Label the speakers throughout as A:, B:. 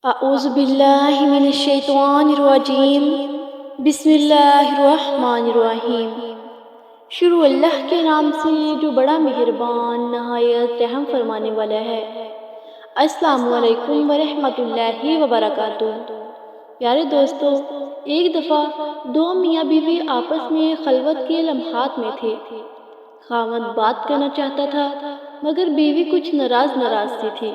A: اعوذ باللہ من الشیطان الرجیم بسم اللہ الرحمن الرحیم۔ شروع اللہ کے نام سے جو بڑا مہربان نہایت رحم فرمانے والا ہے۔ السلام علیکم ورحمۃ اللہ وبرکاتہ۔ پیارے دوستو، ایک دفعہ دو میاں بیوی آپس میں خلوت کے لمحات میں تھے۔ خاوند بات کرنا چاہتا تھا مگر بیوی کچھ ناراض سی تھی،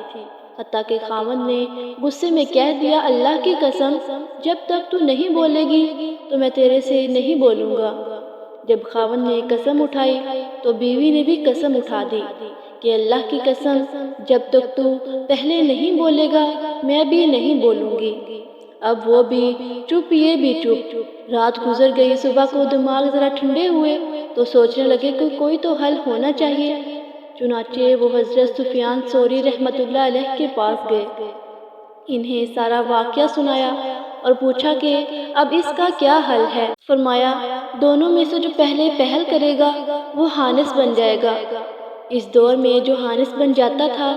A: حتیٰ کہ خاوند نے غصے میں کہہ دیا، اللہ کی قسم جب تک تو نہیں بولے گی تو میں تیرے سے نہیں بولوں گا۔ جب خاوند نے قسم اٹھائی تو بیوی نے بھی قسم اٹھا دی کہ اللہ کی قسم جب تک تو پہلے نہیں بولے گا میں بھی نہیں بولوں گی۔ اب وہ بھی چپ، یہ بھی چپ۔ رات گزر گئی، صبح کو دماغ ذرا ٹھنڈے ہوئے تو سوچنے لگے کہ کوئی تو حل ہونا چاہیے۔ چنانچہ وہ حضرت سفیان ثوری رحمۃ اللہ علیہ کے پاس گئے، انہیں سارا واقعہ سنایا اور پوچھا کہ اب اس کا کیا حل ہے۔ فرمایا، دونوں میں سے جو پہلے پہل کرے گا وہ حانس بن جائے گا۔ اس دور میں جو حانس بن جاتا تھا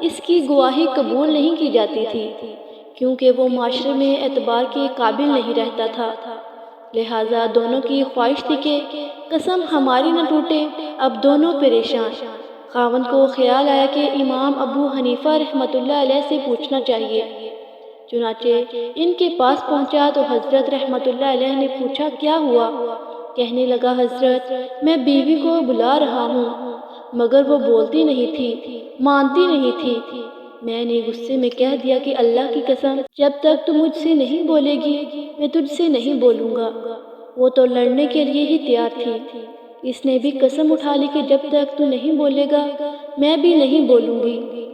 A: اس کی گواہی قبول نہیں کی جاتی تھی، کیونکہ وہ معاشرے میں اعتبار کے قابل نہیں رہتا تھا۔ لہٰذا دونوں کی خواہش تھی کہ قسم ہماری نہ ٹوٹے۔ اب دونوں پریشان۔ خاوند کو خیال آیا کہ امام ابو حنیفہ رحمۃ اللہ علیہ سے پوچھنا چاہیے۔ چنانچہ ان کے پاس پہنچا تو حضرت رحمۃ اللہ علیہ نے پوچھا، کیا ہوا؟ کہنے لگا، حضرت میں بیوی کو بلا رہا ہوں مگر وہ بولتی نہیں تھی، مانتی نہیں تھی۔ میں نے غصے میں کہہ دیا کہ اللہ کی قسم جب تک تو مجھ سے نہیں بولے گی میں تجھ سے نہیں بولوں گا۔ وہ تو لڑنے کے لیے ہی تیار تھی۔ اس نے بھی قسم اٹھا لی کہ جب تک تو نہیں بولے گا میں بھی نہیں بولوں گی۔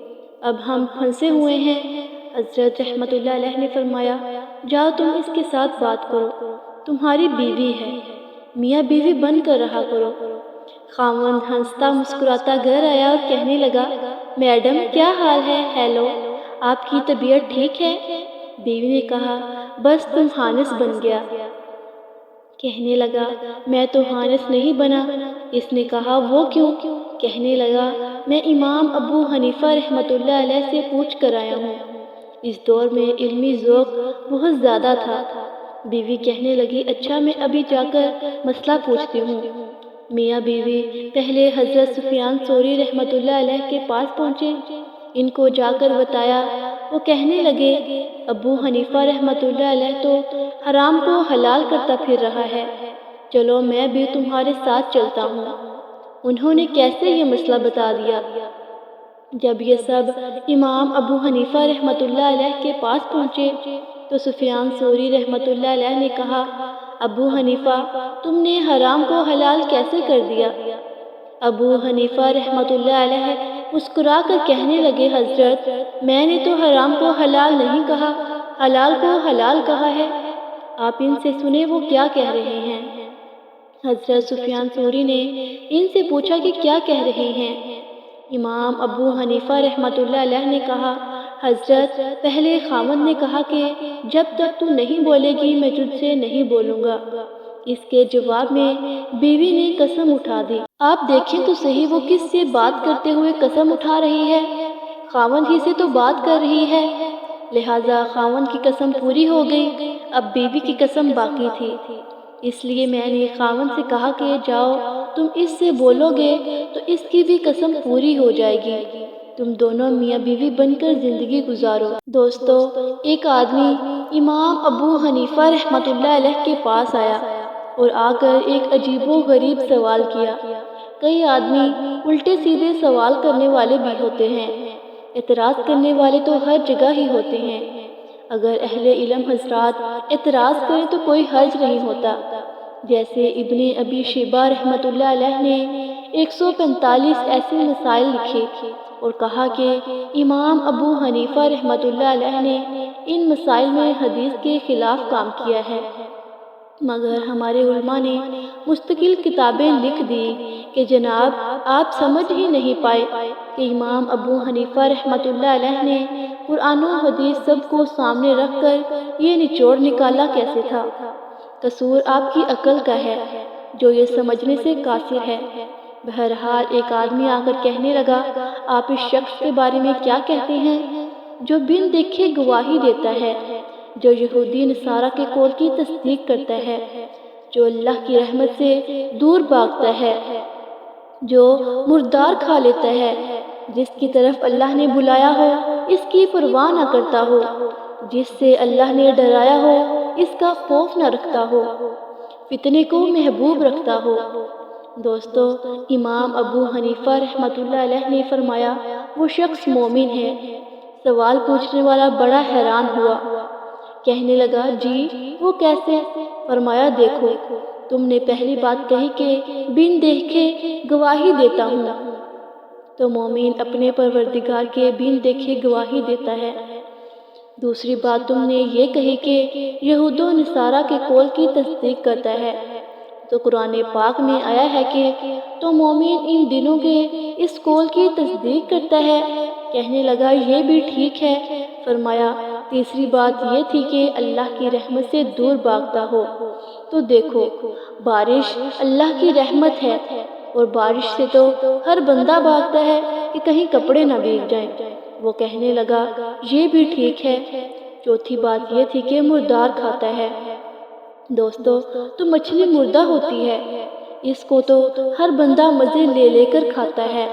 A: اب ہم پھنسے ہوئے ہیں۔ حضرت رحمۃ اللہ علیہ نے فرمایا، جاؤ تم اس کے ساتھ بات کرو، تمہاری بیوی ہے، میاں بیوی بن کر رہا کرو۔ خاوند ہنستا مسکراتا گھر آیا اور کہنے لگا، میڈم کیا حال ہے؟ ہیلو، آپ کی طبیعت ٹھیک ہے؟ بیوی نے کہا، بس تم حانس بن گیا۔ کہنے لگا، میں تو حانس نہیں بنا۔ اس نے کہا، وہ کیوں؟ کہنے لگا، میں امام ابو حنیفہ رحمۃ اللہ علیہ سے پوچھ کر آیا ہوں۔ اس دور میں علمی ذوق بہت زیادہ تھا۔ بیوی کہنے لگی، اچھا میں ابھی جا کر مسئلہ پوچھتی ہوں۔ میاں بیوی پہلے حضرت سفیان ثوری رحمۃ اللہ علیہ کے پاس پہنچے، ان کو جا کر بتایا۔ وہ کہنے لگے، ابو حنیفہ رحمۃ اللہ علیہ تو حرام کو حلال کرتا پھر رہا ہے، چلو میں بھی تمہارے ساتھ چلتا ہوں۔ انہوں نے کیسے یہ مسئلہ بتا دیا۔ جب یہ سب امام ابو حنیفہ رحمۃ اللہ علیہ کے پاس پہنچے تو سفیان ثوری رحمۃ اللہ علیہ نے کہا، ابو حنیفہ تم نے حرام کو حلال کیسے کر دیا؟ ابو حنیفہ رحمۃ اللہ علیہ مسکرا کر کہنے لگے، حضرت میں نے تو حرام کو حلال نہیں کہا، حلال کو حلال کہا ہے۔ آپ ان سے سنیں وہ کیا کہہ رہے ہیں۔ حضرت سفیان ثوری نے ان سے پوچھا کہ کیا کہہ رہے ہیں۔ امام ابو حنیفہ رحمۃ اللہ علیہ نے کہا، حضرت پہلے خاوند نے کہا کہ جب تک تو نہیں بولے گی میں تجھ سے نہیں بولوں گا۔ اس کے جواب میں بیوی نے قسم اٹھا دی۔ آپ دیکھیں تو صحیح وہ کس سے بات کرتے ہوئے قسم اٹھا رہی ہے؟ خاوند ہی سے تو بات کر رہی ہے، لہٰذا خاوند کی قسم پوری ہو گئی، اب بیوی کی قسم باقی تھی۔ اس لیے میں نے خاوند سے کہا کہ جاؤ تم اس سے بولو گے تو اس کی بھی قسم پوری ہو جائے گی، تم دونوں میاں بیوی بن کر زندگی گزارو۔ دوستو، ایک آدمی امام ابو حنیفہ رحمۃ اللہ علیہ کے پاس آیا اور آ کر ایک عجیب و غریب سوال کیا۔ کئی آدمی الٹے سیدھے سوال کرنے والے بھی ہوتے ہیں، اعتراض کرنے والے تو ہر جگہ ہی ہوتے ہیں۔ اگر اہل علم حضرات اعتراض کریں تو کوئی حرج نہیں ہوتا۔ جیسے ابن ابی شیبہ رحمۃ اللہ علیہ نے 145 ایسے مسائل لکھے اور کہا کہ امام ابو حنیفہ رحمۃ اللہ علیہ نے ان مسائل میں حدیث کے خلاف کام کیا ہے، مگر ہمارے علماء نے مستقل کتابیں لکھ دی کہ جناب آپ سمجھ ہی نہیں پائے کہ امام ابو حنیفہ رحمۃ اللہ علیہ نے قرآن و حدیث سب کو سامنے رکھ کر یہ نچوڑ نکالا کیسے تھا۔ قصور آپ کی عقل کا ہے جو یہ سمجھنے سے قاصر ہے۔ بہرحال ایک آدمی آ کر کہنے لگا، آپ اس شخص کے بارے میں کیا کہتے ہیں؟ جو بن دیکھے گواہی دیتا ہے، جو یہودی نصارہ کے قول کی تصدیق کرتا ہے، جو اللہ کی رحمت سے دور بھاگتا ہے، جو مردار کھا لیتا ہے، جس کی طرف اللہ نے بلایا ہو اس کی پرواہ نہ کرتا ہو، جس سے اللہ نے ڈرایا ہو اس کا خوف نہ رکھتا ہو، فتنے کو محبوب رکھتا ہو۔ دوستو، امام ابو حنیفہ رحمۃ اللہ علیہ نے فرمایا وہ شخص مومن ہے۔ سوال پوچھنے والا بڑا حیران ہوا، کہنے لگا جی وہ کیسے؟ فرمایا دیکھو، تم نے پہلی بات کہی کہ بن دیکھے گواہی دیتا ہوں، تو مومن اپنے پروردگار کے بن دیکھے گواہی دیتا ہے۔ دوسری بات تم نے یہ کہی کہ یہود و نصارہ کے قول کی تصدیق کرتا ہے، تو قرآن پاک میں آیا ہے کہ تو مومن ان دنوں کے اس قول کی تصدیق کرتا ہے۔ کہنے لگا یہ بھی ٹھیک ہے۔ فرمایا تیسری بات یہ تھی کہ اللہ کی رحمت سے دور بھاگتا ہو، تو دیکھو بارش اللہ کی رحمت ہے، اور بارش سے تو ہر بندہ بھاگتا ہے کہ کہیں کپڑے نہ بھیگ جائیں۔ وہ کہنے لگا یہ بھی ٹھیک ہے۔ چوتھی بات یہ تھی کہ مردار کھاتا ہے۔ دوستو، تو مچھلی مردہ ہوتی ہے، اس کو تو ہر بندہ مزے لے لے کر کھاتا ہے۔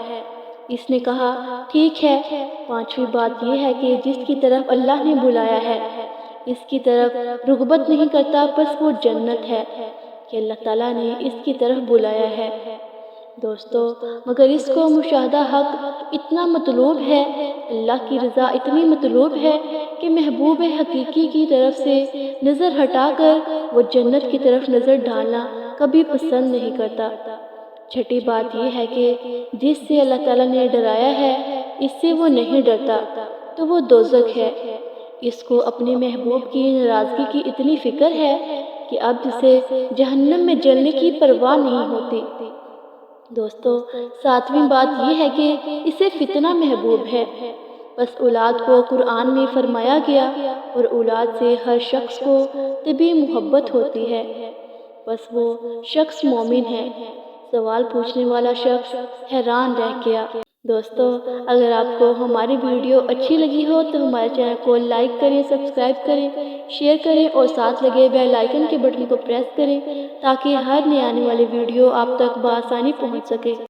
A: اس نے کہا ٹھیک ہے۔ پانچویں بات یہ ہے کہ جس کی طرف اللہ نے بلایا ہے اس کی طرف رغبت نہیں کرتا، بس وہ جنت ہے کہ اللہ تعالیٰ نے اس کی طرف بلایا ہے۔ دوستو، مگر اس کو مشاہدہ حق اتنا مطلوب ہے، اللہ کی رضا اتنی مطلوب ہے کہ محبوب حقیقی کی طرف سے نظر ہٹا کر وہ جنت کی طرف نظر ڈالنا کبھی پسند نہیں کرتا۔ چھٹی بات یہ ہے کہ جس سے اللہ تعالیٰ نے ڈرایا ہے اس سے وہ نہیں ڈرتا، تو وہ دوزخ ہے۔ اس کو اپنے محبوب کی ناراضگی کی اتنی فکر ہے کہ اب اسے جہنم میں جلنے کی پرواہ نہیں ہوتی۔ دوستو، ساتویں بات یہ ہے کہ اسے فتنہ محبوب ہے۔ بس اولاد کو قرآن میں فرمایا گیا، اور اولاد سے ہر شخص کو طبعی محبت ہوتی ہے، بس وہ شخص مومن ہے۔ سوال پوچھنے والا شخص حیران رہ گیا۔ دوستو، اگر آپ کو ہماری ویڈیو اچھی لگی ہو تو ہمارے چینل کو لائک کریں، سبسکرائب کریں، شیئر کریں اور ساتھ لگے بیل آئیکن کے بٹن کو پریس کریں تاکہ ہر نئی آنے والی ویڈیو آپ تک بآسانی پہنچ سکے۔